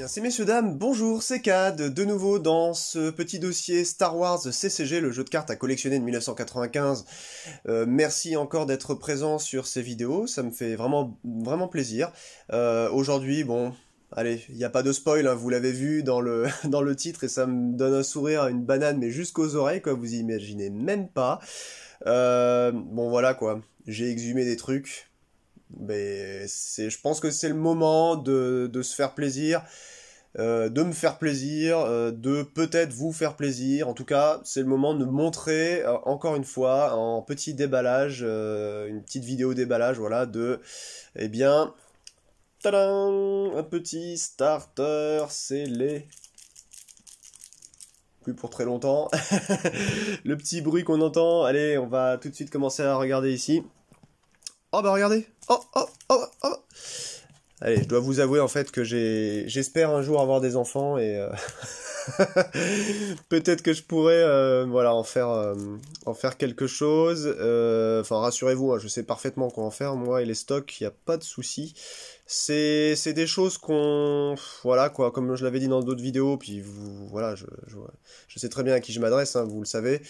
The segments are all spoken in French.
Bien, c'est messieurs dames, bonjour, c'est Cad, de nouveau dans ce petit dossier Star Wars CCG, le jeu de cartes à collectionner de 1995. Merci encore d'être présent sur ces vidéos, ça me fait vraiment plaisir. Aujourd'hui, bon, allez, il n'y a pas de spoil, hein, vous l'avez vu dans le, dans le titre, et ça me donne un sourire, une banane, mais jusqu'aux oreilles, quoi, vous imaginez même pas. Bon voilà quoi, j'ai exhumé des trucs. Mais je pense que c'est le moment de se faire plaisir, de me faire plaisir, de peut-être vous faire plaisir. En tout cas, c'est le moment de montrer, encore une fois, en petit déballage, une petite vidéo déballage, voilà, eh bien, tadam, un petit starter, c'est les... Plus pour très longtemps. Le petit bruit qu'on entend, allez, on va tout de suite commencer à regarder ici. Oh bah regardez. Oh. Allez, je dois vous avouer en fait que j'espère un jour avoir des enfants et peut-être que je pourrais voilà en faire quelque chose. Enfin rassurez-vous, hein, je sais parfaitement quoi en faire. Moi et les stocks, il n'y a pas de souci. C'est des choses qu'on voilà quoi, comme je l'avais dit dans d'autres vidéos. Puis vous voilà, je sais très bien à qui je m'adresse, hein, vous le savez.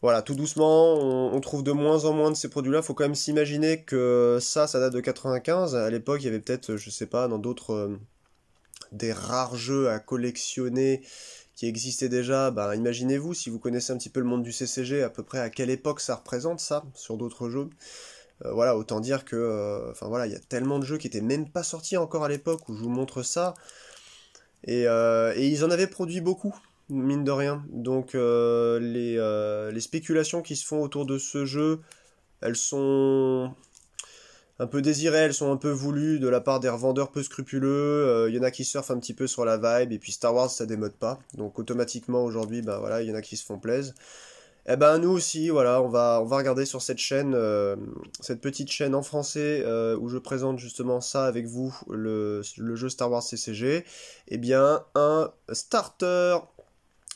Voilà, tout doucement, on trouve de moins en moins de ces produits-là. Faut quand même s'imaginer que ça date de 95. À l'époque, il y avait peut-être, je sais pas, dans d'autres, des rares jeux à collectionner qui existaient déjà. Ben, imaginez-vous, si vous connaissez un petit peu le monde du CCG, à peu près à quelle époque ça représente ça, sur d'autres jeux. Voilà, autant dire que, enfin voilà, il y a tellement de jeux qui étaient même pas sortis encore à l'époque où je vous montre ça. Et ils en avaient produit beaucoup, mine de rien. Donc les spéculations qui se font autour de ce jeu, elles sont un peu désirées, elles sont un peu voulues de la part des revendeurs peu scrupuleux. Il y en a qui surfent un petit peu sur la vibe, et puis Star Wars ça démode pas. Donc automatiquement aujourd'hui, bah voilà, il y en a qui se font plaisir. Eh ben nous aussi, voilà, on va regarder sur cette chaîne, cette petite chaîne en français où je présente justement ça avec vous, le jeu Star Wars CCG. Eh bien, un starter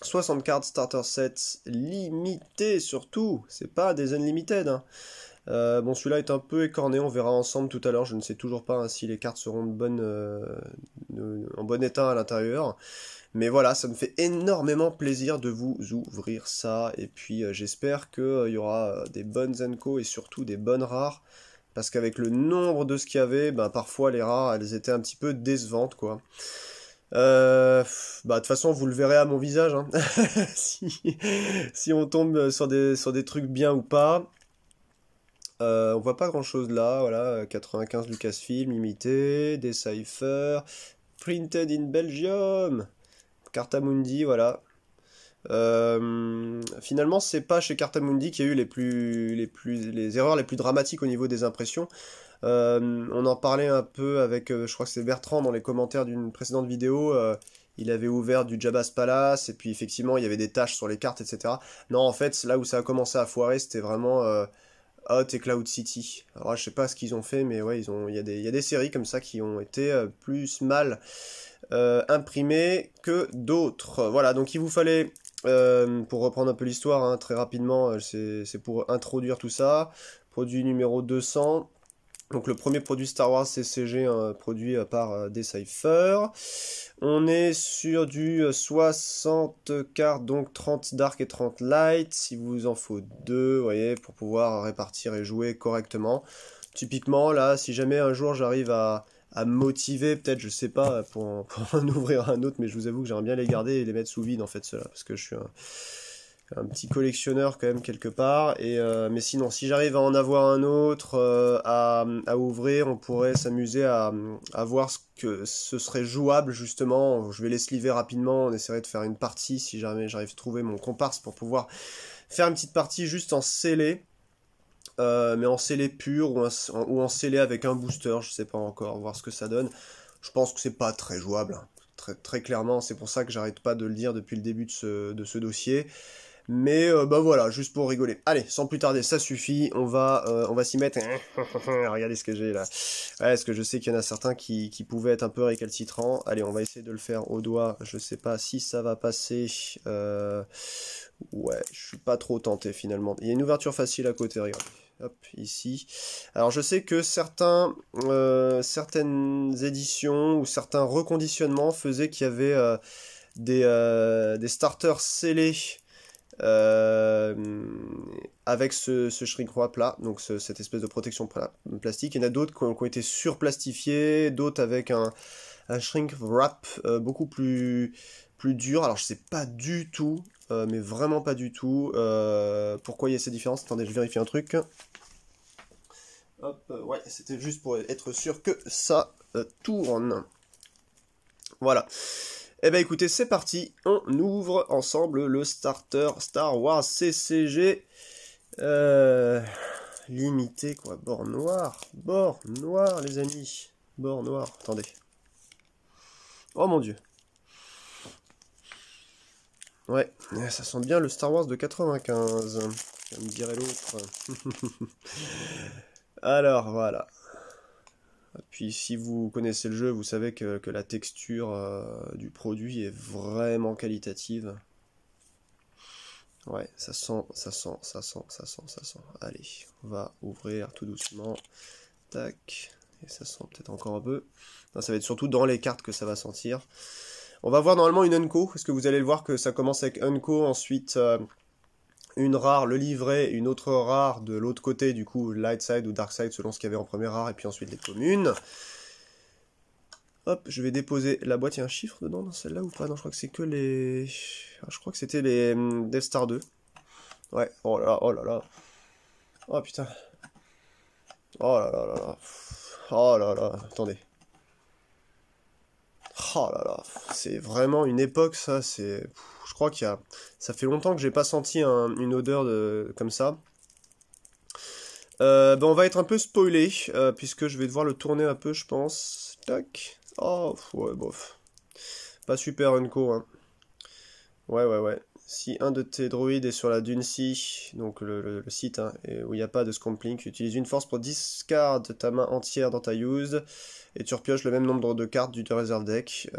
60 cartes starter set limité surtout, c'est pas des unlimited, hein. Bon, celui-là est un peu écorné, on verra ensemble tout à l'heure. Je ne sais toujours pas hein, si les cartes seront en bon état à l'intérieur. Mais voilà, ça me fait énormément plaisir de vous ouvrir ça. Et puis j'espère qu'il y aura des bonnes Zenko et surtout des bonnes rares. Parce qu'avec le nombre de ce qu'il y avait, ben, parfois les rares, elles étaient un petit peu décevantes, quoi. Bah de toute façon vous le verrez à mon visage hein. si on tombe sur des trucs bien ou pas. On voit pas grand chose là, voilà, 95 Lucasfilm, limité, Decipher, Printed in Belgium, Cartamundi, voilà. Finalement, c'est pas chez Cartamundi qu'il y a eu les erreurs les plus dramatiques au niveau des impressions. On en parlait un peu avec, je crois que c'est Bertrand dans les commentaires d'une précédente vidéo. Il avait ouvert du Jabba's Palace et puis effectivement il y avait des taches sur les cartes, etc. Non, en fait, là où ça a commencé à foirer, c'était vraiment Hot et Cloud City. Alors je sais pas ce qu'ils ont fait, mais ouais, il y a des séries comme ça qui ont été plus mal imprimées que d'autres. Voilà, donc il vous fallait, pour reprendre un peu l'histoire, hein, très rapidement, c'est pour introduire tout ça. Produit numéro 200. Donc le premier produit Star Wars CCG produit par Decipher. On est sur du 60 cartes, donc 30 Dark et 30 Light. Il vous en faut 2, vous voyez, pour pouvoir répartir et jouer correctement. Typiquement, là, si jamais un jour j'arrive à me motiver, peut-être, je sais pas, pour en ouvrir un autre, mais je vous avoue que j'aimerais bien les garder et les mettre sous vide, en fait, ceux-là, parce que je suis un petit collectionneur quand même quelque part, mais sinon si j'arrive à en avoir un autre à ouvrir, on pourrait s'amuser à voir ce que ce serait jouable justement. Je vais les sliver rapidement, on essaierait de faire une partie si jamais j'arrive à trouver mon comparse pour pouvoir faire une petite partie juste en scellé, mais en scellé pur ou en scellé avec un booster, je sais pas encore, voir ce que ça donne. Je pense que c'est pas très jouable, hein. Très clairement, c'est pour ça que j'arrête pas de le dire depuis le début de ce dossier. Mais bah voilà, juste pour rigoler. Allez, sans plus tarder, ça suffit. On va s'y mettre. Regardez ce que j'ai là. Ouais, parce que je sais qu'il y en a certains qui pouvaient être un peu récalcitrants. Allez, on va essayer de le faire au doigt. Je sais pas si ça va passer. Ouais, je suis pas trop tenté finalement. Il y a une ouverture facile à côté, regardez. Hop, ici. Alors je sais que certaines éditions ou certains reconditionnements faisaient qu'il y avait des starters scellés euh, avec ce shrink wrap là, donc cette espèce de protection plastique. Il y en a d'autres qui ont été surplastifiés, d'autres avec un shrink wrap beaucoup plus dur. Alors je sais pas du tout, mais vraiment pas du tout, pourquoi il y a ces différences. Attendez, je vérifie un truc. Hop, ouais, c'était juste pour être sûr que ça tourne. Voilà. Eh ben écoutez, c'est parti. On ouvre ensemble le starter Star Wars CCG limité quoi. Bord noir, les amis. Bord noir. Attendez. Oh mon dieu. Ouais, ça sent bien le Star Wars de 95, comme dirait l'autre. Alors voilà. Puis si vous connaissez le jeu, vous savez que la texture du produit est vraiment qualitative. Ouais, ça sent. Allez, on va ouvrir tout doucement. Tac. Et ça sent peut-être encore un peu. Non, ça va être surtout dans les cartes que ça va sentir. On va voir normalement une Unco. Est-ce que vous allez le voir que ça commence avec Unco, ensuite une rare, le livret, une autre rare de l'autre côté, du coup, Light Side ou Dark Side, selon ce qu'il y avait en première rare, et puis ensuite les communes. Hop, je vais déposer la boîte. Il y a un chiffre dedans dans celle-là ou pas? Non, je crois que c'est que les... Ah, je crois que c'était les Death Star 2. Ouais, oh là là, oh là là. Oh putain. Oh là là là là. Oh là là, attendez. Oh là là, c'est vraiment une époque ça, c'est... Je crois qu'il y a... Ça fait longtemps que j'ai pas senti une odeur comme ça. Ben on va être un peu spoilé, puisque je vais devoir le tourner un peu, je pense. Tac. Oh, ouais, bof. Pas super Unco, hein. Ouais. Si un de tes droïdes est sur la dune C, donc le site, hein, où il n'y a pas de Scomplink, utilise une force pour discard ta main entière dans ta used, et tu repioches le même nombre de cartes du reserve deck.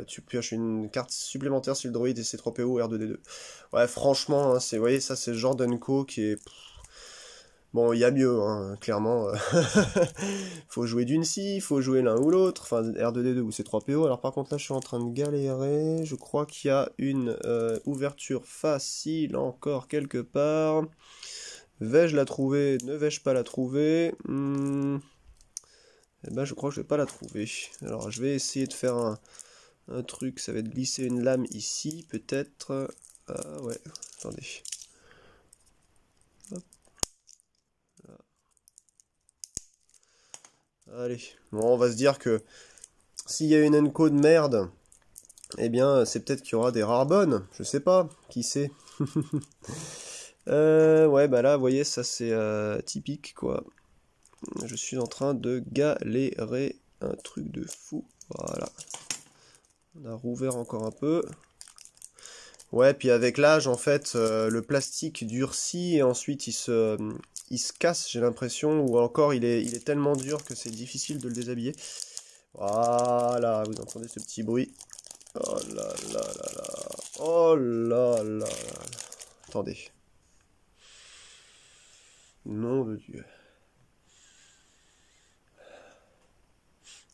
Tu pioches une carte supplémentaire si le droïde est C3PO ou R2D2. Ouais, franchement, hein, vous voyez, ça c'est le genre d'Unco qui est... Bon, il y a mieux, hein, clairement. Faut jouer d'une scie, il faut jouer l'un ou l'autre. Enfin, R2D2 ou C3PO. Alors par contre, là, je suis en train de galérer. Je crois qu'il y a une ouverture facile encore quelque part. Vais-je la trouver? Ne vais-je pas la trouver? Eh ben, je crois que je vais pas la trouver. Alors, je vais essayer de faire un truc. Ça va être glisser une lame ici, peut-être. Ah ouais, attendez. Allez, bon, on va se dire que s'il y a une Enco de merde, eh bien, c'est peut-être qu'il y aura des rares bonnes. Je sais pas, qui sait. Ouais, bah là, vous voyez, ça c'est typique, quoi. Je suis en train de galérer un truc de fou. Voilà. On a rouvert encore un peu. Ouais, puis avec l'âge, en fait, le plastique durcit et ensuite il se casse, j'ai l'impression, ou encore il est tellement dur que c'est difficile de le déshabiller. Voilà, vous entendez ce petit bruit. Oh là là là là. Oh là là là. Attendez. Nom de Dieu.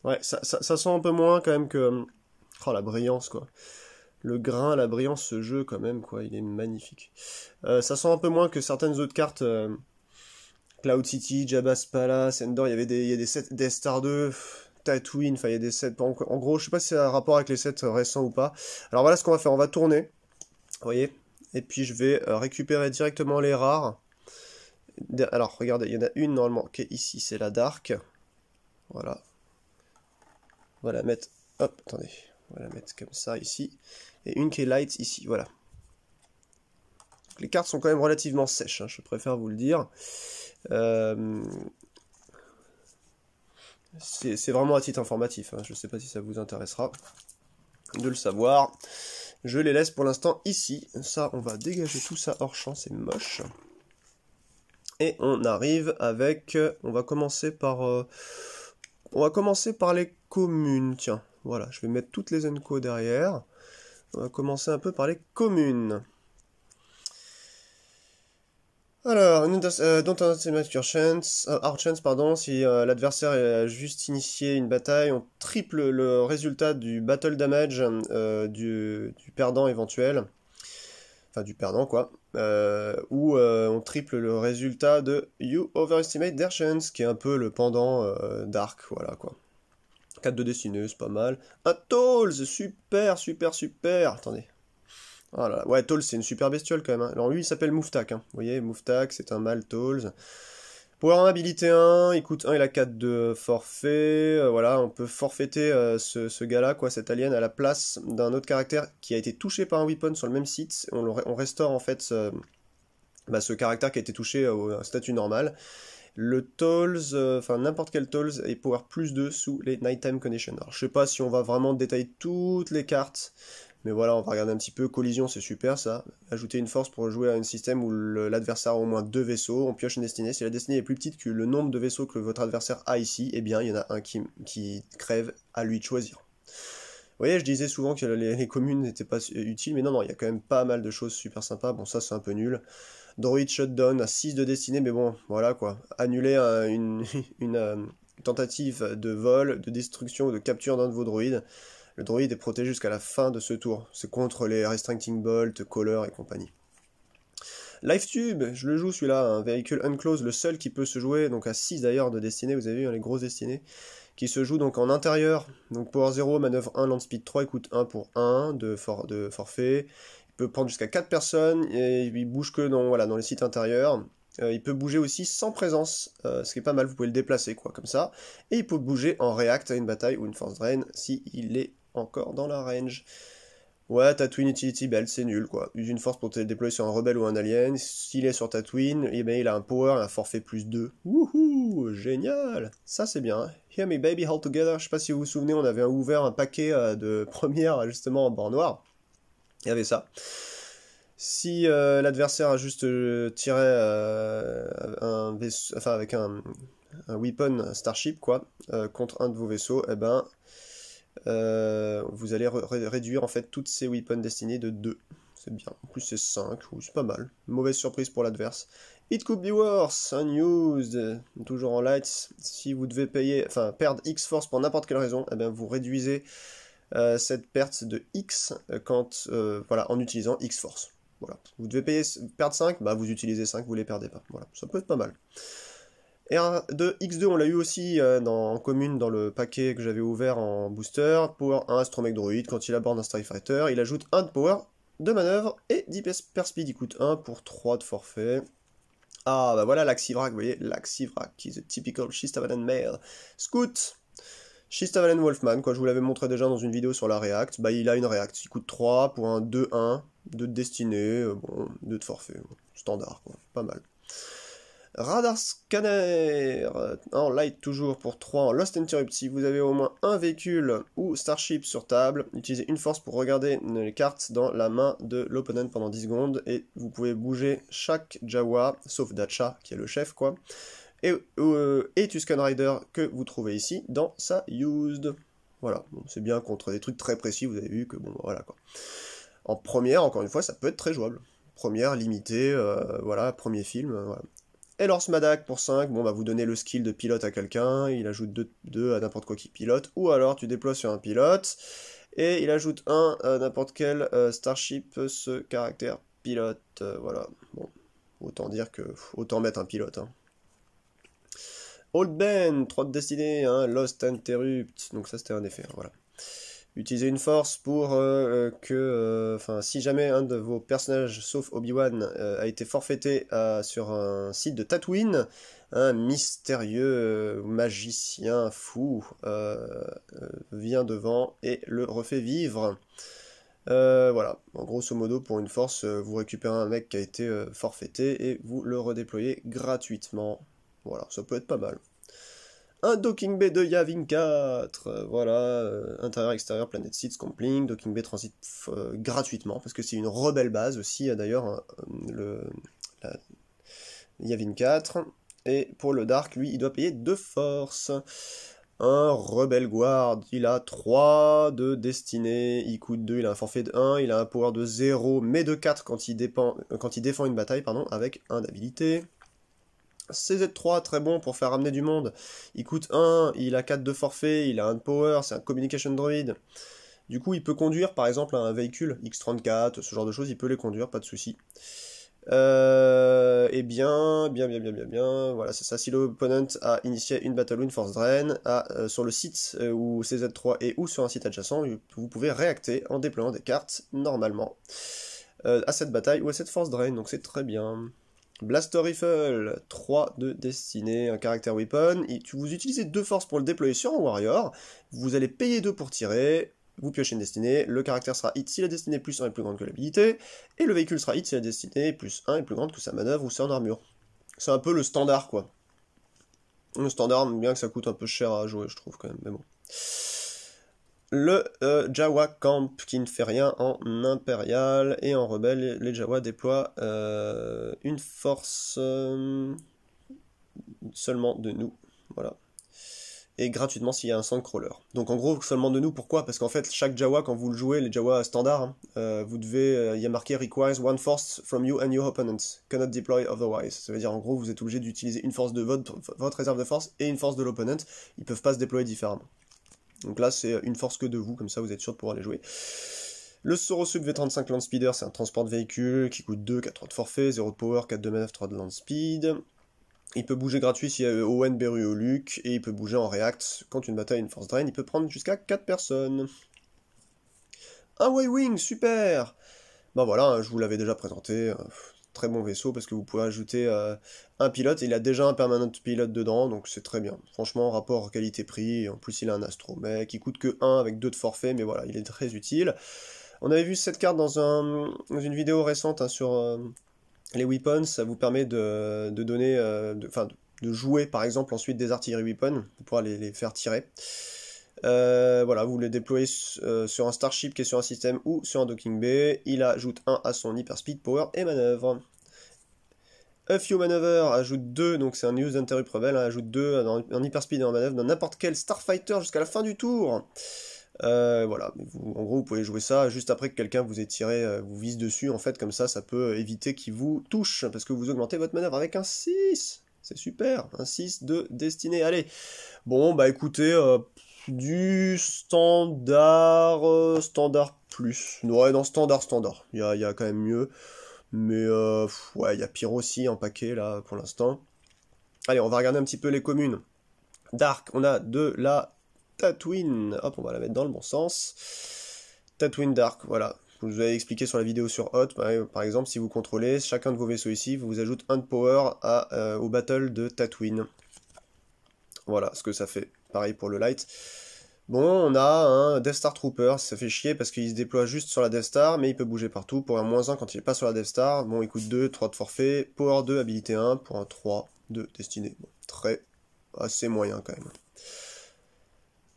Ouais, ça sent un peu moins quand même que... Oh, la brillance, quoi. Le grain, la brillance, ce jeu, quand même, quoi. Il est magnifique. Ça sent un peu moins que certaines autres cartes. Cloud City, Jabba's Palace, Endor, il y a des sets Death Star 2, Tatooine, enfin il y a des sets... En gros, je sais pas si c'est un rapport avec les sets récents ou pas. Alors voilà ce qu'on va faire, on va tourner. Vous voyez? Et puis je vais récupérer directement les rares. Alors, regardez, il y en a une normalement qui est ici, c'est la Dark. Voilà. On va la mettre... Hop, attendez. On va la mettre comme ça ici. Et une qui est light ici, voilà. Donc, les cartes sont quand même relativement sèches, hein, je préfère vous le dire. C'est vraiment à titre informatif, hein. Je ne sais pas si ça vous intéressera de le savoir. Je les laisse pour l'instant ici. Ça, on va dégager tout ça hors champ, c'est moche. Et on arrive avec... On va commencer par les communes. Tiens, voilà, je vais mettre toutes les Enco derrière. On va commencer un peu par les communes. Alors, don't underestimate our chance, pardon, si l'adversaire a juste initié une bataille, on triple le résultat du battle damage du perdant éventuel, enfin du perdant quoi, ou on triple le résultat de you overestimate their chance, qui est un peu le pendant d'Arc, voilà quoi. 4 de destinée, c'est pas mal. Un Tolls, super, super, super, attendez. Voilà. Ouais, Tolls, c'est une super bestiole quand même, hein. Alors lui, il s'appelle Mouftak, hein. Vous voyez, Mouftak, c'est un mâle Tolls. Pouvoir en habilité 1, il coûte 1, il a 4 de forfait. Voilà, on peut forfaiter ce gars-là, quoi, cet alien, à la place d'un autre caractère qui a été touché par un weapon sur le même site. On restaure en fait ce caractère qui a été touché au statut normal. Le Tolls, enfin n'importe quel Tolls, est power plus 2 sous les Nighttime Conditions. Alors je sais pas si on va vraiment détailler toutes les cartes, mais voilà, on va regarder un petit peu. Collision, c'est super ça. Ajouter une force pour jouer à un système où l'adversaire a au moins 2 vaisseaux. On pioche une destinée. Si la destinée est plus petite que le nombre de vaisseaux que votre adversaire a ici, eh bien il y en a un qui crève, à lui de choisir. Vous voyez, je disais souvent que les communes n'étaient pas utiles, mais non, non, il y a quand même pas mal de choses super sympas. Bon, ça c'est un peu nul. Droid Shutdown à 6 de destinée, mais bon, voilà quoi. Annuler une tentative de vol, de destruction ou de capture d'un de vos droïdes. Le droïde est protégé jusqu'à la fin de ce tour. C'est contre les Restricting Bolt, Caller et compagnie. LifeTube, je le joue celui-là, un véhicule unclosed, le seul qui peut se jouer, donc à 6 d'ailleurs de destinée, vous avez vu, hein, les grosses destinées, qui se joue donc en intérieur, donc power 0, manœuvre 1, land speed 3, il coûte 1 pour 1 de forfait. Il peut prendre jusqu'à 4 personnes, et il bouge que dans les sites intérieurs. Il peut bouger aussi sans présence, ce qui est pas mal, vous pouvez le déplacer quoi, comme ça. Et il peut bouger en react à une bataille ou une force drain si il est encore dans la range. Ouais, Tatooine Utility Belt, c'est nul quoi. Use une force pour te déployer sur un rebelle ou un alien. S'il est sur Tatooine, eh ben, il a un power et un forfait plus 2. Wouhou, génial. Ça c'est bien, hein. Hear me baby all together. Je sais pas si vous vous souvenez, on avait ouvert un paquet de premières justement en bord noir. Il y avait ça. Si l'adversaire a juste tiré un vaisseau, enfin avec un weapon Starship quoi, contre un de vos vaisseaux, eh ben vous allez réduire en fait toutes ces weapons destinés de 2. C'est bien. En plus c'est 5, c'est pas mal. Mauvaise surprise pour l'adverse. It could be worse, unused, toujours en lights. Si vous devez perdre X force pour n'importe quelle raison, eh bien vous réduisez cette perte de X voilà, en utilisant X force. Voilà. Vous devez perdre 5, bah vous utilisez 5, vous les perdez pas. Voilà, ça peut être pas mal. R2, X2, on l'a eu aussi en commune dans le paquet que j'avais ouvert en booster. Power 1 astromech droid, quand il aborde un Starry Fighter, il ajoute 1 de power, de manœuvre et 10 per speed. Il coûte 1 pour 3 de forfait. Ah bah voilà l'Axivrak, vous voyez, l'Axivrak, qui est a typical Shistavanen male. Scout, Shistavanen Wolfman, quoi, je vous l'avais montré déjà dans une vidéo sur la React. Bah il a une React, il coûte 3 pour un 2-1, 2 de destinée, bon, 2 de forfait, standard, quoi, pas mal. Radar Scanner, en light toujours pour 3 en Lost Interrupt. Si vous avez au moins un véhicule ou Starship sur table, utilisez une force pour regarder les cartes dans la main de l'opponent pendant 10 secondes. Et vous pouvez bouger chaque Jawa, sauf Dacha, qui est le chef, quoi. Et Tusken Rider que vous trouvez ici dans sa used. Voilà, bon, c'est bien contre des trucs très précis, vous avez vu que bon, voilà quoi. En première, encore une fois, ça peut être très jouable. Première, limitée, voilà, premier film, voilà. Et Lors Madak pour 5, bon bah vous donnez le skill de pilote à quelqu'un, il ajoute 2 à n'importe quoi qui pilote, ou alors tu déploies sur un pilote, et il ajoute 1 à n'importe quel Starship, ce caractère pilote, voilà. Bon, autant dire que, autant mettre un pilote, hein. Old Ben, 3 de destinée, hein, Lost Interrupt, donc ça c'était un effet, hein, voilà. Utilisez une force pour si jamais un de vos personnages, sauf Obi-Wan, a été forfaité sur un site de Tatooine, un mystérieux magicien fou vient devant et le refait vivre. Voilà, en grosso modo, pour une force, vous récupérez un mec qui a été forfaité et vous le redéployez gratuitement. Voilà, ça peut être pas mal. Un docking bay de Yavin 4, voilà, intérieur-extérieur, Planet Seeds, Compling, docking bay transite gratuitement, parce que c'est une rebelle base aussi, d'ailleurs, la Yavin 4, et pour le Dark, lui, il doit payer 2 forces. un Rebel Guard, il a 3 de destinée, il coûte 2, il a un forfait de 1, il a un power de 0, mais de 4 quand il défend une bataille, pardon, avec 1 d'habilité. CZ3, très bon pour faire ramener du monde, il coûte 1, il a 4 de forfait, il a 1 de power, c'est un communication droid. Du coup, il peut conduire par exemple un véhicule X-34, ce genre de choses, il peut les conduire, pas de souci. Et bien, voilà, c'est ça. Si l'opponent a initié une battle ou une force drain sur le site où CZ3 est ou sur un site adjacent, vous pouvez réacter en déployant des cartes normalement à cette bataille ou à cette force drain, donc c'est très bien. Blaster Rifle, 3 de destinée, un caractère weapon. Vous utilisez 2 forces pour le déployer sur un warrior, vous allez payer 2 pour tirer. Vous piochez une destinée, le caractère sera hit si la destinée plus 1 est plus grande que l'habilité, et le véhicule sera hit si la destinée plus 1 est plus grande que sa manœuvre ou son armure. C'est un peu le standard, quoi. Le standard, bien que ça coûte un peu cher à jouer, je trouve, quand même, mais bon. Le Jawa Camp, qui ne fait rien en impérial, et en rebelle, les Jawa déploient une force seulement de nous, voilà. Et gratuitement s'il y a un Sandcrawler. Donc en gros, seulement de nous, pourquoi? Parce qu'en fait, chaque Jawa, quand vous le jouez, les Jawa standards, vous devez, il y a marqué requires one force from you and your opponent, cannot deploy otherwise. Ça veut dire en gros, vous êtes obligé d'utiliser une force de votre réserve de force et une force de l'opponent, ils peuvent pas se déployer différemment. Donc là, c'est une force que de vous, comme ça vous êtes sûr de pouvoir les jouer. Le Sorosub V35 Land Speeder, c'est un transport de véhicule qui coûte 2, 4, 3 de forfait, 0 de power, 4 de manœuvre, 3 de land speed. Il peut bouger gratuit s'il y a Owen, Beru ou Luke, et il peut bouger en react quand une bataille a une force drain, il peut prendre jusqu'à 4 personnes. Un Y-Wing, super! Ben voilà, je vous l'avais déjà présenté, très bon vaisseau, parce que vous pouvez ajouter un pilote, il a déjà un permanent pilote dedans, donc c'est très bien. Franchement, rapport qualité-prix, en plus il a un astromech, il coûte que 1 avec 2 de forfait, mais voilà, il est très utile. On avait vu cette carte dans une vidéo récente sur... les weapons, ça vous permet de donner, de jouer par exemple ensuite des artilleries weapons, pour pouvoir les faire tirer. Voilà, vous les déployez sur un Starship qui est sur un système ou sur un docking bay, il ajoute 1 à son hyper speed, power et manœuvre. A Few Maneuver ajoute 2, donc c'est un Use Interrupt Rebel, ajoute 2 en hyper speed et en manœuvre dans n'importe quel Starfighter jusqu'à la fin du tour. Voilà, en gros vous pouvez jouer ça juste après que quelqu'un vous ait tiré, vous vise dessus, en fait comme ça peut éviter qu'il vous touche, parce que vous augmentez votre manœuvre avec un 6, c'est super, un 6 de destinée, allez. Bon bah écoutez, du standard, standard plus, ouais dans standard, il y a quand même mieux, mais ouais il y a pire aussi en paquet là pour l'instant. Allez on va regarder un petit peu les communes. Dark, on a de la Tatooine, hop, on va la mettre dans le bon sens. Tatooine Dark, voilà. Je vous avais expliqué sur la vidéo sur Hot, par exemple, si vous contrôlez chacun de vos vaisseaux ici, vous ajoute 1 de power au battle de Tatooine. Voilà ce que ça fait. Pareil pour le light. Bon, on a un Death Star Trooper, ça fait chier parce qu'il se déploie juste sur la Death Star, mais il peut bouger partout. Pour un -1 quand il est pas sur la Death Star, bon, il coûte 2, 3 de forfait, power 2, habilité 1, pour un 3 de destinée. Bon, assez moyen quand même.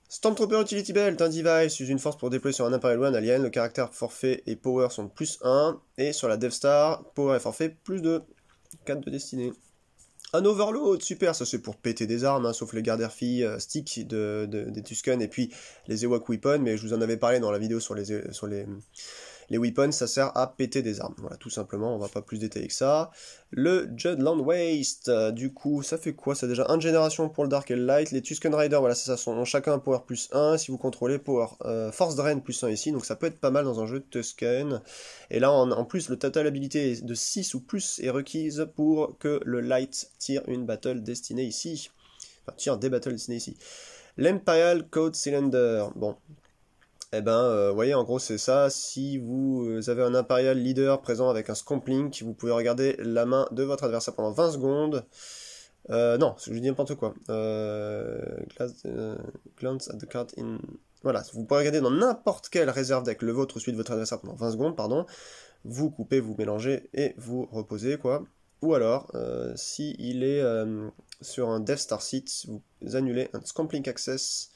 Stormtrooper Utility Belt, un device, use une force pour déployer sur un Imperial ou un Alien, le caractère forfait et power sont de +1, et sur la Death Star, power et forfait +2, 4 de destinée. Un Overload, super, ça c'est pour péter des armes, hein, sauf les gardes-filles stick des Tusken et puis les Ewok Weapons, mais je vous en avais parlé dans la vidéo sur les weapons, ça sert à péter des armes. Voilà, tout simplement, on va pas plus détailler que ça. Le Judland Waste, du coup, ça fait quoi? Ça déjà 1 de génération pour le Dark et le Light. Les Tusken Riders, voilà, ça sont chacun un power +1. Si vous contrôlez power Force Drain +1 ici, donc ça peut être pas mal dans un jeu de Tusken. Et là, en plus, le total habilité de 6 ou plus est requise pour que le Light tire une battle destinée ici. Enfin, tire des battles destinées ici. L'Imperial Code Cylinder, bon... Eh ben, vous voyez, en gros, c'est ça. Si vous avez un Imperial Leader présent avec un Scomp Link, vous pouvez regarder la main de votre adversaire pendant 20 secondes. Non, je dis n'importe quoi. Glance at the card in... Voilà, vous pouvez regarder dans n'importe quelle réserve deck, le vôtre ou celui de votre adversaire pendant 20 secondes, pardon. Vous coupez, vous mélangez et vous reposez, quoi. Ou alors, si il est sur un Death Star Seat, vous annulez un Scomp Link Access...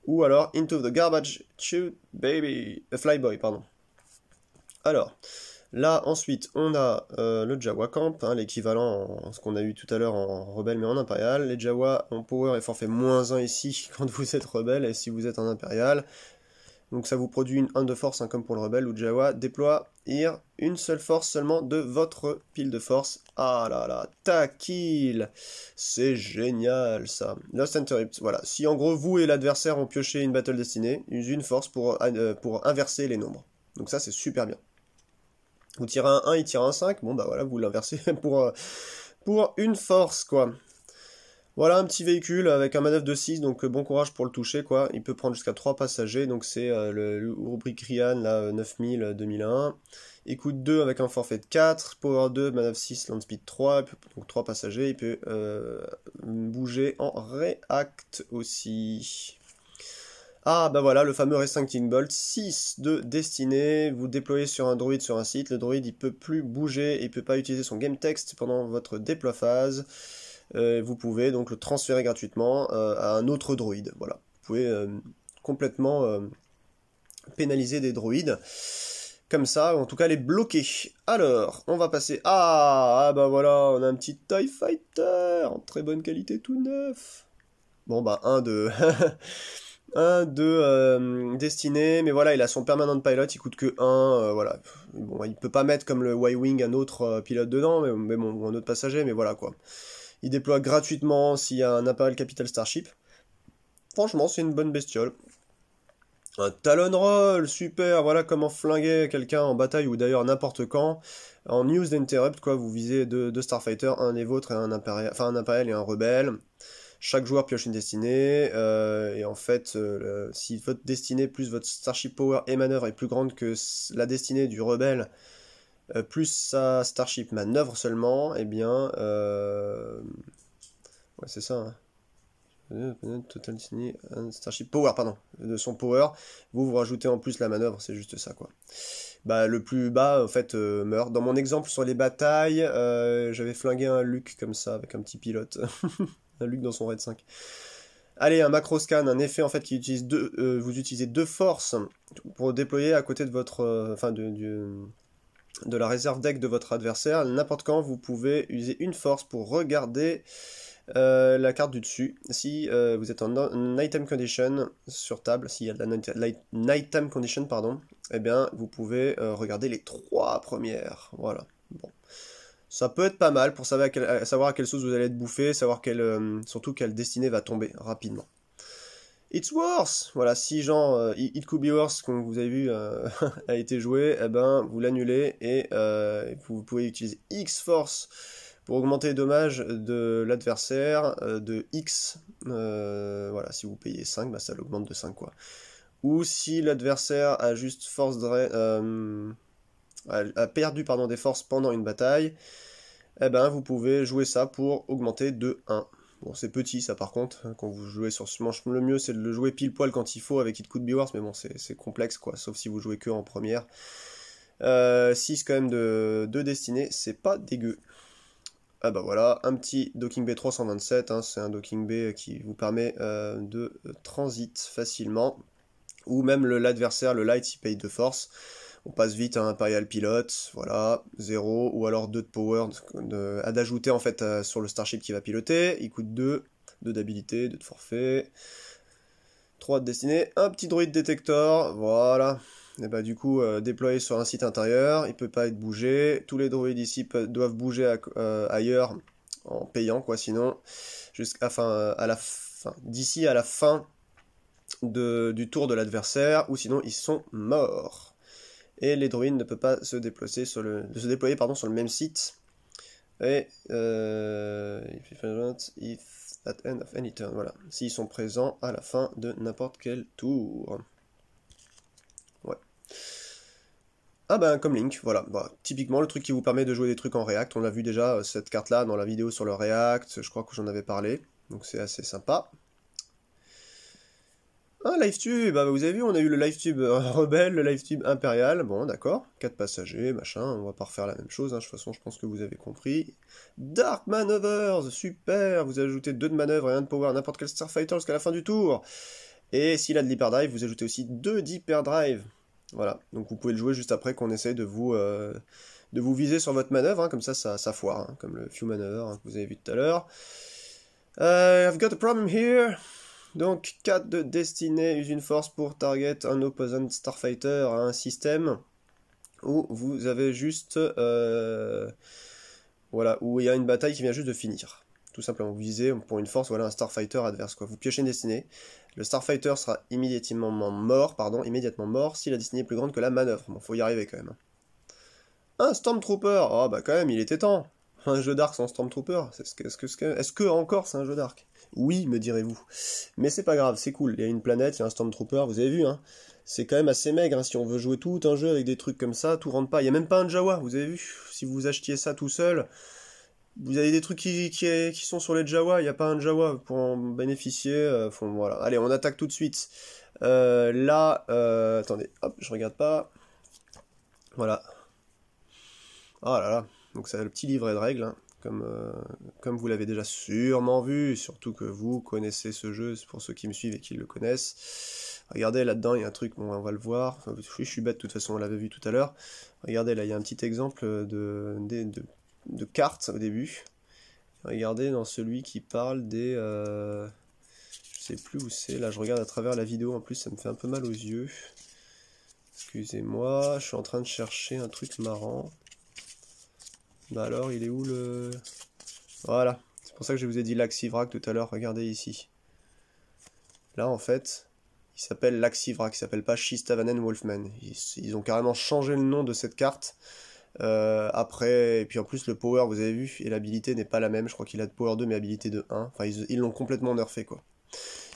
Ou alors Into the Garbage Chute Baby, Flyboy, pardon. Alors, Là, ensuite, on a le Jawa Camp, hein, l'équivalent, ce qu'on a eu tout à l'heure en rebelle mais en impérial. Les Jawa ont power et forfait -1 ici quand vous êtes rebelle et si vous êtes en impérial. Donc ça vous produit une 1 de force, hein, comme pour le rebelle ou Jawa. Déploie une seule force seulement de votre pile de force. Ah là là, taquille. C'est génial ça. Lost Interrupt, voilà. Si en gros vous et l'adversaire ont pioché une battle destinée, use une force pour inverser les nombres. Donc ça c'est super bien. Vous tirez un 1, il tire un 5, bon bah voilà, vous l'inversez pour une force quoi. Voilà un petit véhicule avec un manœuvre de 6, donc bon courage pour le toucher quoi. Il peut prendre jusqu'à 3 passagers, donc c'est le rubrique Ryan, là, 9000, 2001. Il coûte 2 avec un forfait de 4, power 2, manœuvre 6, land speed 3, donc 3 passagers. Il peut bouger en react aussi. Ah bah voilà, le fameux Restricting Bolt, 6 de destinée, vous déployez sur un droïde sur un site, le droïde il peut plus bouger, il peut pas utiliser son game text pendant votre déploie phase, vous pouvez donc le transférer gratuitement à un autre droïde, voilà. Vous pouvez complètement pénaliser des droïdes, comme ça, en tout cas les bloquer. Alors, on va passer... Ah bah voilà, on a un petit TIE Fighter, en très bonne qualité, tout neuf. Bon bah, un de... un de destiné, mais voilà, il a son permanent pilot, il coûte que 1, voilà. Bon, il peut pas mettre comme le Y-Wing un autre pilote dedans, mais bon, un autre passager, mais voilà quoi. Il déploie gratuitement s'il y a un Imperial Capital Starship. Franchement, c'est une bonne bestiole. Un Talon Roll, super, voilà comment flinguer quelqu'un en bataille ou d'ailleurs n'importe quand. En News Interrupt, quoi, vous visez deux Starfighters, un des vôtres et un Imperial, enfin un Imperial et un Rebelle. Chaque joueur pioche une destinée, et en fait, si votre destinée plus votre Starship Power et manœuvre est plus grande que la destinée du rebelle, plus sa Starship manœuvre seulement, eh bien... ouais, c'est ça, hein. Total destinée, Starship Power, pardon, de son Power, vous rajoutez en plus la manœuvre, c'est juste ça, quoi. Bah, le plus bas, en fait, meurt. Dans mon exemple sur les batailles, j'avais flingué un Luke comme ça, avec un petit pilote. Un Luke dans son raid 5. Allez, un macro scan, un effet en fait qui utilise vous utilisez 2 forces pour déployer à côté de votre, enfin de la réserve deck de votre adversaire. N'importe quand, vous pouvez user une force pour regarder la carte du dessus. Si vous êtes en nighttime condition sur table, s'il y a de la nighttime condition, pardon, eh bien vous pouvez regarder les 3 premières. Voilà. Bon. Ça peut être pas mal pour savoir à quelle sauce vous allez être bouffé, savoir surtout quelle destinée va tomber rapidement. It's worse. Voilà, si genre It Could Be Worse, comme vous avez vu, a été joué, eh ben vous l'annulez et vous pouvez utiliser X-Force pour augmenter les dommages de l'adversaire de X. Voilà, si vous payez 5, bah, ça l'augmente de 5 quoi. Ou si l'adversaire a juste force a perdu des forces pendant une bataille, eh ben vous pouvez jouer ça pour augmenter de 1. Bon, c'est petit ça par contre, quand vous jouez sur ce manche, le mieux c'est de le jouer pile poil quand il faut avec It Could Be Worse, mais bon c'est complexe quoi, sauf si vous jouez que en première. 6 quand même de destinée, c'est pas dégueu. Ah bah voilà, un petit docking B 327, hein, c'est un docking B qui vous permet de transit facilement, ou même l'adversaire, le light, il paye de force. On passe vite à un Imperial Pilote, voilà, 0, ou alors 2 de power à d'ajouter en fait sur le Starship qui va piloter, il coûte 2, 2 d'habilité, 2 de forfait, 3 de destinée, un petit droïde détector, voilà, et bah du coup déployé sur un site intérieur, il peut pas être bougé, tous les droïdes ici doivent bouger ailleurs en payant quoi, sinon, d'ici à la fin du tour de l'adversaire, ou sinon ils sont morts. Et les droïdes ne peuvent pas se déployer sur le même site. Et if at end of any turn, voilà, s'ils sont présents à la fin de n'importe quel tour. Ouais. Ah ben comme Link, voilà. Bah, typiquement le truc qui vous permet de jouer des trucs en React. On l'a vu déjà cette carte là dans la vidéo sur le React, je crois que j'en avais parlé. Donc c'est assez sympa. Un LiveTube, bah vous avez vu, on a eu le LiveTube rebelle, le LiveTube impérial, bon d'accord, 4 passagers, machin, on va pas refaire la même chose, hein, de toute façon je pense que vous avez compris. Dark Maneuvers, super, vous ajoutez 2 de manœuvre et 1 de power à n'importe quel Starfighter jusqu'à la fin du tour. Et s'il a de l'hyperdrive, vous ajoutez aussi 2 d'hyperdrive. Voilà, donc vous pouvez le jouer juste après qu'on essaye de vous viser sur votre manœuvre, hein, comme ça foire, hein, comme le few maneuver hein, que vous avez vu tout à l'heure. I've got a problem here. Donc 4 de destinée, use une force pour target un opposant starfighter à un système où vous avez juste... voilà, où il y a une bataille qui vient juste de finir. Tout simplement, vous visez pour une force, voilà, un starfighter adverse, quoi. Vous piochez une destinée. Le starfighter sera immédiatement mort si la destinée est plus grande que la manœuvre. Bon, faut y arriver quand même. Un Stormtrooper! Ah bah quand même, il était temps. Un jeu d'arc sans Stormtrooper, est-ce que encore c'est un jeu d'arc? Oui, me direz-vous. Mais c'est pas grave, c'est cool. Il y a une planète, il y a un Stormtrooper, vous avez vu, hein. C'est quand même assez maigre, hein. Si on veut jouer tout un jeu avec des trucs comme ça, tout rentre pas. Il y a même pas un Jawa, vous avez vu? Si vous achetiez ça tout seul, vous avez des trucs qui sont sur les Jawa, il n'y a pas un Jawa pour en bénéficier. Voilà. Allez, on attaque tout de suite. Attendez, hop, je regarde pas. Voilà. Ah là là, donc c'est le petit livret de règles, hein, comme vous l'avez déjà sûrement vu, surtout que vous connaissez ce jeu, c'est pour ceux qui me suivent et qui le connaissent. Regardez, là-dedans, il y a un truc, bon, on va le voir. Enfin, je suis bête, de toute façon, on l'avait vu tout à l'heure. Regardez, là, il y a un petit exemple de cartes au début. Regardez dans celui qui parle des... je sais plus où c'est, là je regarde à travers la vidéo, en plus ça me fait un peu mal aux yeux. Excusez-moi, je suis en train de chercher un truc marrant. Bah alors, il est où le... Voilà, c'est pour ça que je vous ai dit l'Axivrak tout à l'heure, regardez ici. Là en fait, il s'appelle l'Axivrak, il s'appelle pas Shistavanen Wolfman. Ils ont carrément changé le nom de cette carte. Après, et puis en plus le power, vous avez vu, et l'habilité n'est pas la même, je crois qu'il a de power 2 mais habilité de 1, enfin ils l'ont complètement nerfé quoi.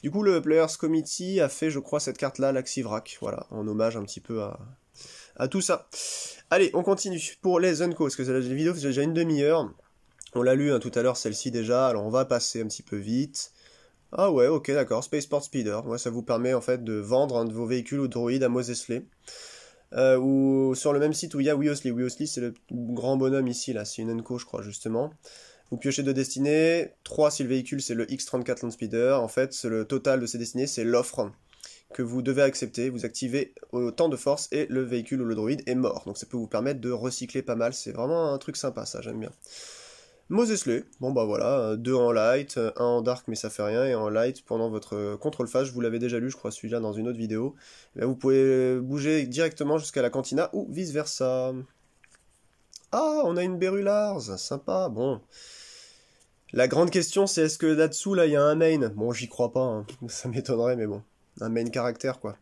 Du coup le Players Committee a fait je crois cette carte là, l'Axivrak, voilà, en hommage un petit peu à tout ça. Allez, on continue pour les Unco, parce que la vidéo c'est déjà une demi-heure, on l'a lu hein, tout à l'heure celle-ci déjà, alors on va passer un petit peu vite. Ah ouais, ok d'accord, Spaceport Speeder, ouais, ça vous permet en fait de vendre un de vos véhicules ou droïdes à Mos Eisley. Ou sur le même site où il y a Wiosley. Wiosley, c'est le grand bonhomme ici, là, c'est une Enco, je crois, justement. Vous piochez 2 destinées, 3 si le véhicule c'est le X-34 Landspeeder. En fait, le total de ces destinées, c'est l'offre que vous devez accepter. Vous activez autant de force et le véhicule ou le droïde est mort. Donc ça peut vous permettre de recycler pas mal. C'est vraiment un truc sympa, ça, j'aime bien. Mos Eisley, bon bah voilà, 2 en light, 1 en dark mais ça fait rien, et en light pendant votre contrôle phase, je vous l'avais déjà lu je crois celui-là dans une autre vidéo, et là, vous pouvez bouger directement jusqu'à la cantina ou vice versa. Ah, on a une Berulars, sympa, bon. La grande question c'est est-ce que là-dessous là il y a un main? Bon j'y crois pas, hein. Ça m'étonnerait mais bon, un main caractère quoi.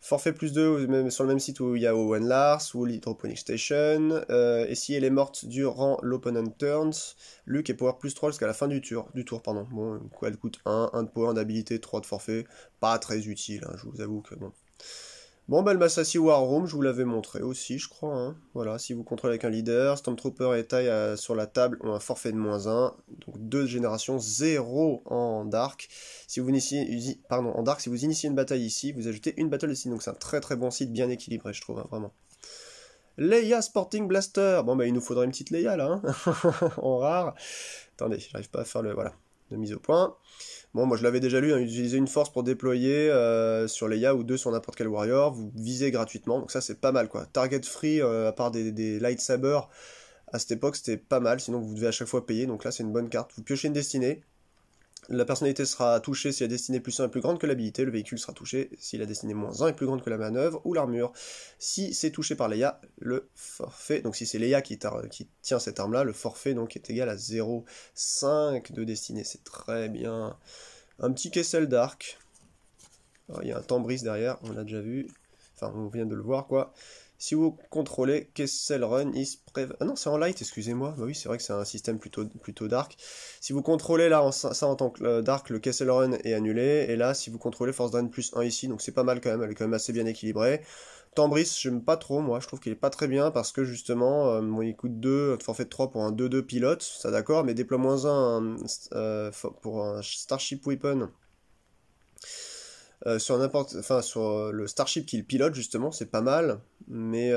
Forfait plus 2 sur le même site où il y a Owen Lars ou l'Hydroponic Station. Et si elle est morte durant l'opponent turns, Luke est power plus 3 jusqu'à la fin du tour. Pardon. Bon, quoi, elle coûte 1 de power, d'habilité, 3 de forfait. Pas très utile, hein, je vous avoue que bon. Bon, bah le Massassi War Room, je vous l'avais montré aussi, je crois. Hein. Voilà, si vous contrôlez avec un leader, Stormtrooper et TIE sur la table ont un forfait de -1. Donc 2 générations, 0 en Dark. Si vous initiez, en Dark, si vous initiez une bataille ici, vous ajoutez une battle ici. Donc c'est un très très bon site, bien équilibré, je trouve, hein, vraiment. Leia Sporting Blaster. Bon, bah il nous faudrait une petite Leia, là, hein, en rare. Attendez, j'arrive pas à faire le... Voilà, de mise au point. Bon, moi je l'avais déjà lu, hein, utiliser une force pour déployer sur Leia ou 2 sur n'importe quel warrior, vous visez gratuitement, donc ça c'est pas mal quoi. Target free, à part des lightsabers, à cette époque c'était pas mal, sinon vous devez à chaque fois payer, donc là c'est une bonne carte. Vous piochez une destinée, la personnalité sera touchée si la destinée plus 1 est plus grande que l'habilité, le véhicule sera touché si la destinée -1 est plus grande que la manœuvre ou l'armure. Si c'est touché par Leia, le forfait, donc si c'est Leia qui tient cette arme là, le forfait donc est égal à 0,5 de destinée, c'est très bien. Un petit Kessel Dark. Il y a un Tambris derrière, on l'a déjà vu. Enfin, on vient de le voir, quoi. Si vous contrôlez Kessel Run is Ah non, c'est en light, excusez-moi. Bah oui, c'est vrai que c'est un système plutôt dark. Si vous contrôlez là, ça en tant que dark, le Kessel Run est annulé. Et là, si vous contrôlez Force Drain plus 1 ici, donc c'est pas mal quand même, elle est quand même assez bien équilibrée. Tambris, j'aime pas trop, moi, je trouve qu'il est pas très bien parce que justement, bon, il coûte 2, forfait de 3 pour un 2-2 pilote, ça d'accord, mais déploie -1 pour un Starship Weapon. Sur le Starship qu'il pilote justement, c'est pas mal, mais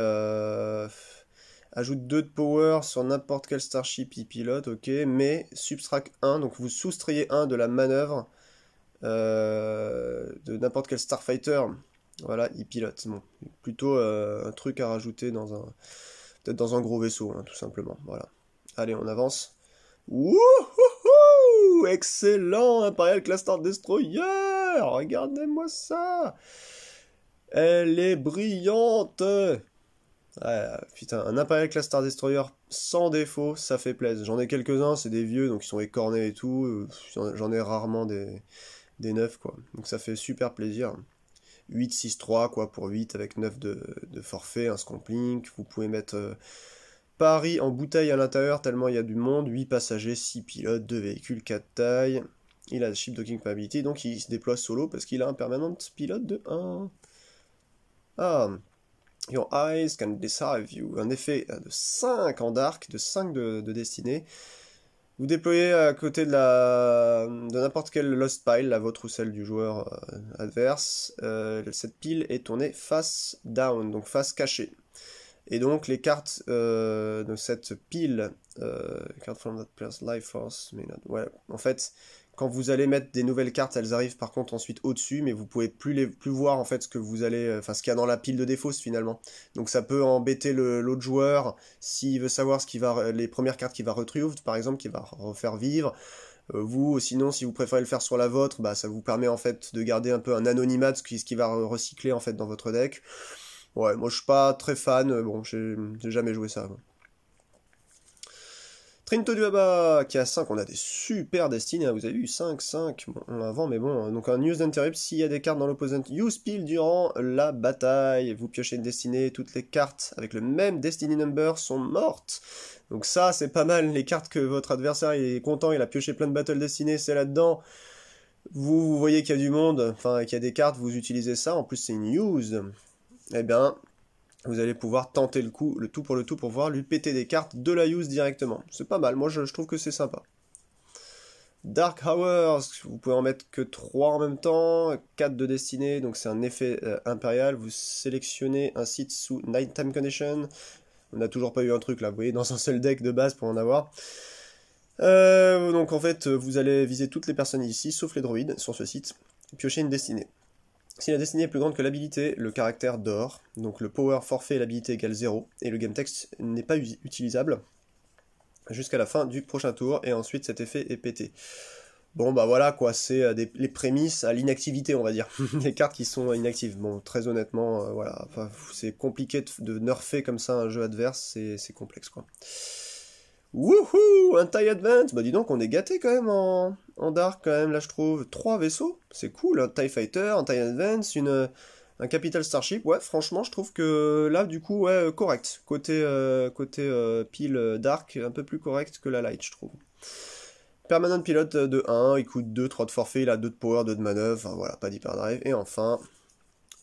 ajoute 2 de power sur n'importe quel Starship il pilote, ok, mais subtract 1, donc vous soustrayez 1 de la manœuvre de n'importe quel Starfighter Voilà, il pilote. Bon, plutôt un truc à rajouter dans un... Peut-être dans un gros vaisseau, hein, tout simplement. Voilà. Allez, on avance. Wouhouhou! Excellent, Imperial Class Star Destroyer! Regardez-moi ça! Elle est brillante! Ouais, putain, un Imperial Class Star Destroyer sans défaut, ça fait plaisir. J'en ai quelques-uns, c'est des vieux, donc ils sont écornés et tout. J'en ai rarement des neufs, quoi. Donc ça fait super plaisir. 8-6-3, quoi, pour 8 avec 9 de forfait, un scomplink. Vous pouvez mettre Paris en bouteille à l'intérieur, tellement il y a du monde. 8 passagers, 6 pilotes, 2 véhicules, 4 tailles. Il a ship docking capability, donc il se déploie solo parce qu'il a un permanent pilote de 1. Ah, Your eyes can deceive you. Un effet de 5 en dark, de 5 de destinée. Vous déployez à côté de n'importe quelle lost pile, la vôtre ou celle du joueur adverse. Cette pile est tournée face down, donc face cachée. Et donc les cartes de cette pile, card from that player's life force, mais ouais, en fait, quand vous allez mettre des nouvelles cartes, elles arrivent par contre ensuite au-dessus, mais vous pouvez plus voir en fait ce que vous allez, enfin ce qu'il y a dans la pile de défausse finalement. Donc ça peut embêter l'autre joueur s'il veut savoir les premières cartes qu'il va retrieve, par exemple, qu'il va refaire vivre. Vous, sinon, si vous préférez le faire sur la vôtre, bah ça vous permet en fait de garder un peu un anonymat de ce qui va recycler en fait dans votre deck. Ouais, moi je suis pas très fan, bon, j'ai jamais joué ça. Trinto du Haba, qui a 5, on a des super destinées, hein, vous avez vu, 5, bon, avant, mais bon, donc un Use Interrupt, s'il y a des cartes dans l'opposant use pile durant la bataille, vous piochez une destinée, toutes les cartes avec le même Destiny Number sont mortes. Donc ça, c'est pas mal, les cartes que votre adversaire est content, il a pioché plein de Battle Destinées, c'est là-dedans. Vous voyez qu'il y a du monde, enfin qu'il y a des cartes, vous utilisez ça, en plus c'est une use. Eh bien, vous allez pouvoir tenter le coup, le tout pour pouvoir lui péter des cartes de la use directement. C'est pas mal, moi je trouve que c'est sympa. Dark Hours, vous pouvez en mettre que 3 en même temps, 4 de destinée, donc c'est un effet impérial. Vous sélectionnez un site sous Nighttime Condition. On n'a toujours pas eu un truc là, vous voyez, dans un seul deck de base pour en avoir. Donc en fait, vous allez viser toutes les personnes ici, sauf les droïdes, sur ce site. Piocher une destinée. Si la destinée est plus grande que l'habilité, le caractère dort, donc le power forfait et l'habilité égale 0, et le game text n'est pas utilisable jusqu'à la fin du prochain tour, et ensuite cet effet est pété. Bon bah voilà quoi, c'est les prémices à l'inactivité on va dire, les cartes qui sont inactives. Bon très honnêtement, voilà, enfin, c'est compliqué de nerfer comme ça un jeu adverse, c'est complexe quoi. Wouhou, un TIE Advance, bah dis donc on est gâté quand même en Dark quand même là je trouve. 3 vaisseaux, c'est cool, un TIE Fighter, un TIE Advance, un Capital Starship, ouais franchement je trouve que là du coup ouais correct. Côté pile Dark, un peu plus correct que la Light je trouve. Permanent pilote de 1, il coûte 2, 3 de forfait, il a 2 de power, 2 de manœuvre, enfin voilà, pas d'hyperdrive. Et enfin...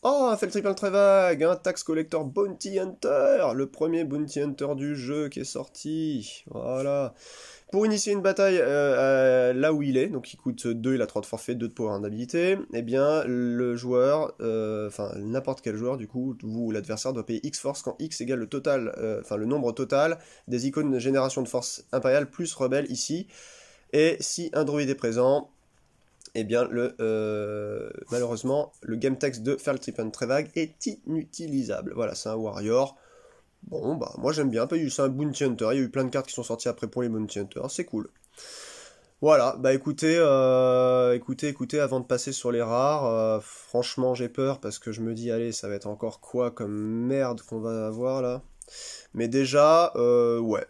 Oh, un Feltriple très vague, un Tax Collector Bounty Hunter, le premier Bounty Hunter du jeu qui est sorti, voilà. Pour initier une bataille là où il est, donc il coûte 2, il a 3 de forfait, 2 de power, 1 d'habilité, eh bien le joueur, enfin n'importe quel joueur du coup, vous ou l'adversaire doit payer X force quand X égale le total, enfin le nombre total des icônes de génération de force impériale plus rebelle ici. Et si un droïde est présent, eh bien, malheureusement, le game text de Feltrippen très vague est inutilisable. Voilà, c'est un warrior. Bon, bah, moi j'aime bien. C'est un bounty hunter. Il y a eu plein de cartes qui sont sorties après pour les bounty hunters. C'est cool. Voilà, bah écoutez, écoutez, avant de passer sur les rares, franchement j'ai peur parce que je me dis, allez, ça va être encore quoi comme merde qu'on va avoir là. Mais déjà, ouais,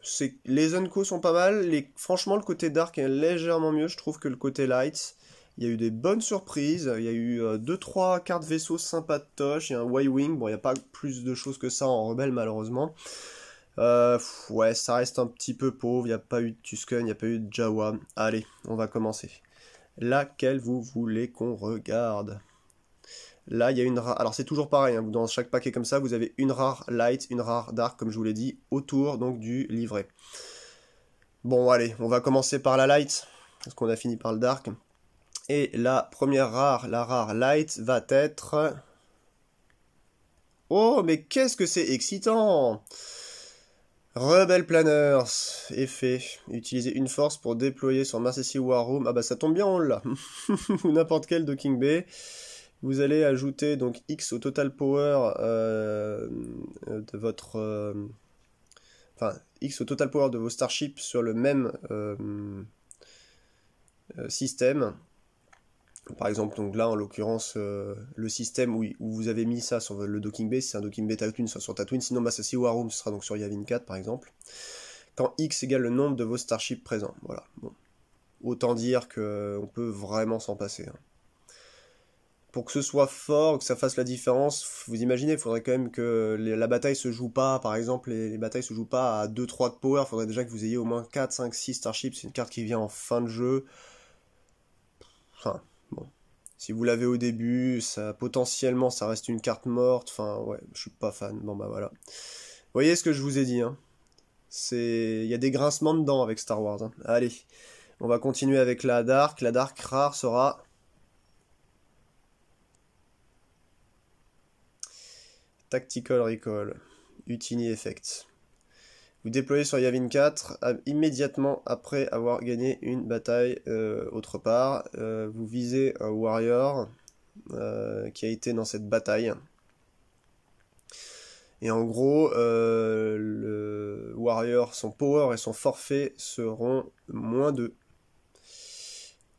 les Unco sont pas mal. Franchement, le côté Dark est légèrement mieux, je trouve, que le côté Light. Il y a eu des bonnes surprises. Il y a eu 2-3 cartes vaisseaux sympas de toche. Il y a un Y-Wing. Bon, il n'y a pas plus de choses que ça en rebelle, malheureusement. Ouais, ça reste un petit peu pauvre. Il n'y a pas eu de Tusken, il n'y a pas eu de Jawa. Allez, on va commencer. Laquelle vous voulez qu'on regarde? Là, il y a une rare... Alors, c'est toujours pareil, hein. Dans chaque paquet comme ça, vous avez une rare light, une rare dark, comme je vous l'ai dit, autour donc du livret. Bon, allez, on va commencer par la light, parce qu'on a fini par le dark. Et la première rare, la rare light, va être... Oh, mais qu'est-ce que c'est excitant! Rebel Planners, effet, utiliser une force pour déployer sur Mercy War Room. Ah bah ça tombe bien, on l'a. Ou n'importe quel Docking Bay. Vous allez ajouter donc X au total power de votre... enfin, X au total power de vos starships sur le même système. Par exemple, donc là, en l'occurrence, le système où vous avez mis ça sur le docking bay, si c'est un docking bay Tatooine, soit sur Tatooine, sinon bah, ça c'est War Room, ce sera donc sur Yavin 4 par exemple. Quand X égale le nombre de vos starships présents, voilà. Bon. Autant dire qu'on peut vraiment s'en passer. Hein. Pour que ce soit fort, que ça fasse la différence, vous imaginez, il faudrait quand même que la bataille se joue pas, par exemple, les batailles se jouent pas à 2-3 de power, il faudrait déjà que vous ayez au moins 4, 5, 6 starships, c'est une carte qui vient en fin de jeu. Enfin, bon. Si vous l'avez au début, ça potentiellement ça reste une carte morte, enfin ouais, je suis pas fan. Bon bah voilà. Vous voyez ce que je vous ai dit, hein. Il y a des grincements dedans avec Star Wars. Hein. Allez, on va continuer avec la Dark. La Dark rare sera Tactical Recall, Utini Effect. Vous déployez sur Yavin 4 immédiatement après avoir gagné une bataille autre part. Vous visez un warrior qui a été dans cette bataille. Et en gros, le warrior, son power et son forfait seront -2.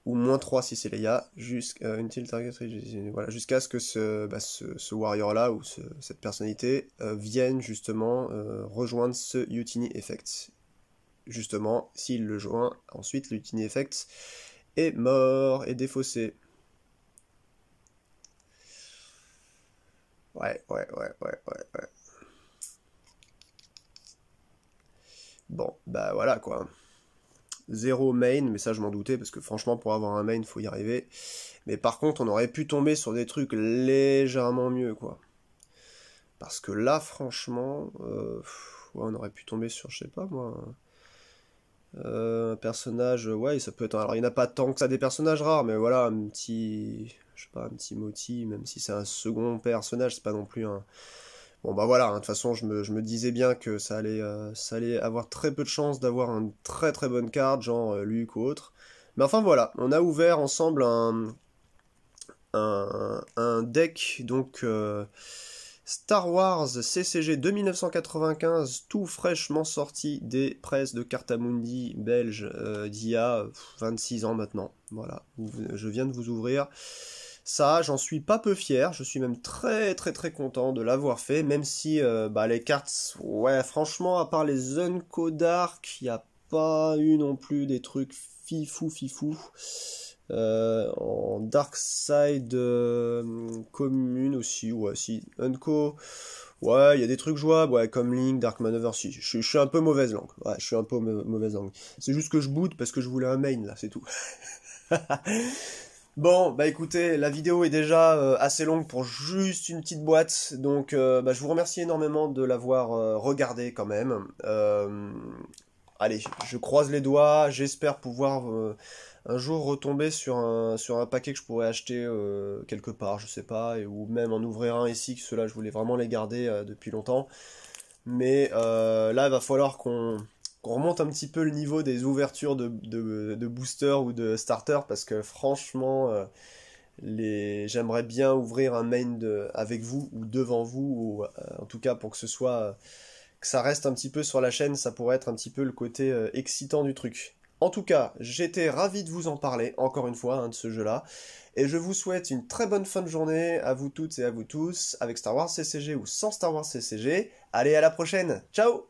Ou -3 si c'est Leia, jusqu'à voilà, jusqu'à ce que ce warrior-là, ou cette personnalité, vienne justement rejoindre ce Utini Effect. Justement, s'il le joint, ensuite l'Utini Effect est mort et défaussé. Ouais. Bon, bah voilà quoi. 0 main, mais ça je m'en doutais, parce que franchement pour avoir un main, faut y arriver. Mais par contre, on aurait pu tomber sur des trucs légèrement mieux, quoi. Parce que là, franchement, ouais, on aurait pu tomber sur, je sais pas moi, un personnage, ouais, ça peut être... Alors il n'y en a pas tant que ça des personnages rares, mais voilà, un petit... Je sais pas, un petit Moti, même si c'est un second personnage, c'est pas non plus un... Bon bah voilà, hein, de toute façon je me disais bien que ça allait avoir très peu de chances d'avoir une très très bonne carte, genre Luke ou autre. Mais enfin voilà, on a ouvert ensemble un deck, donc Star Wars CCG de 1995, tout fraîchement sorti des presses de Cartamundi belge d'il y a 26 ans maintenant. Voilà, je viens de vous ouvrir. Ça, j'en suis pas peu fier, je suis même très très très content de l'avoir fait, même si les cartes, ouais, franchement, à part les Unco Dark, il n'y a pas eu non plus des trucs fifou. En Dark Side commune aussi, ouais, si. Unco, ouais, il y a des trucs jouables, ouais, comme Link, Dark Maneuver, si. Je suis un peu mauvaise langue, ouais, je suis un peu mauvaise langue. C'est juste que je boude parce que je voulais un main, là, c'est tout. Bon, bah écoutez, la vidéo est déjà assez longue pour juste une petite boîte, donc je vous remercie énormément de l'avoir regardé quand même. Allez, je croise les doigts, j'espère pouvoir un jour retomber sur un paquet que je pourrais acheter quelque part, je sais pas, ou même en ouvrir un ici, que ceux-là je voulais vraiment les garder depuis longtemps. Mais là, il va falloir qu'on remonte un petit peu le niveau des ouvertures de boosters ou de starters, parce que franchement, j'aimerais bien ouvrir un main avec vous ou devant vous, ou en tout cas pour que ce soit que ça reste un petit peu sur la chaîne, ça pourrait être un petit peu le côté excitant du truc. En tout cas, j'étais ravi de vous en parler, encore une fois, hein, de ce jeu-là. Et je vous souhaite une très bonne fin de journée à vous toutes et à vous tous, avec Star Wars CCG ou sans Star Wars CCG. Allez, à la prochaine. Ciao!